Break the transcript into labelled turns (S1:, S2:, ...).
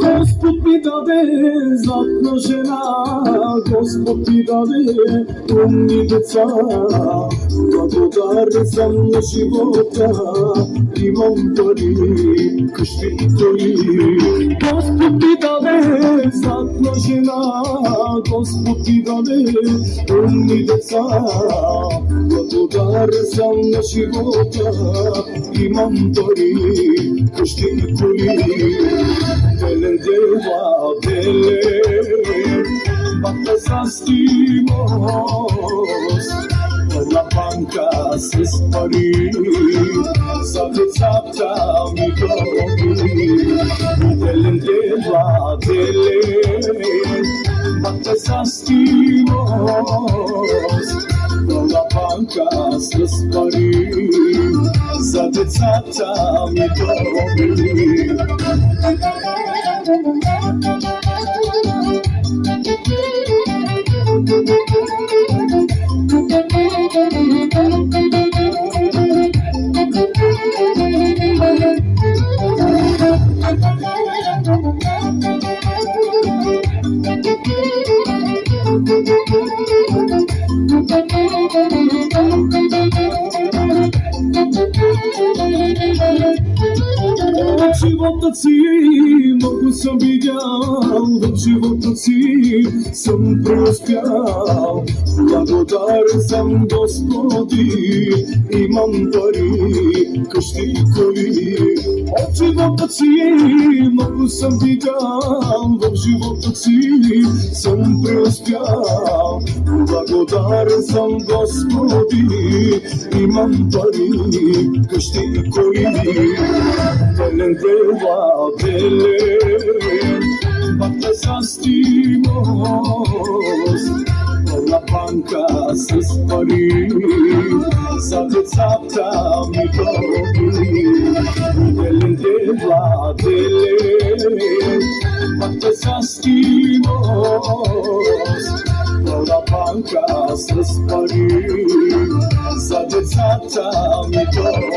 S1: Господ ми даде златна жена, Господ ми даде умни деца, благодарен съм на живота, имам пари, къщи и коли. Господ ми даде златна жена, Господ ми даде умни деца, благодарен съм на живота, имам пари, къщи и коли. Делен дева, делен, бата састимост, пълна банка с пари, за децата ми доби. Делен дева, делен, бата састимост, пълна банка с пари, за децата ми доби. В живота си много съм видял, в живота си съм преуспял. Благодарен съм, Господи, имам пари, къщи и коли. От живота си много съм видял, в живота си съм преуспял. Благодарен съм, Господи, имам пари, къщи и коли. Делен дева, делен, бата састимост, пълна банка с пари, за децата ми доби. Делен дева, делен, бата састимост, пълна банка с пари, за децата ми доби.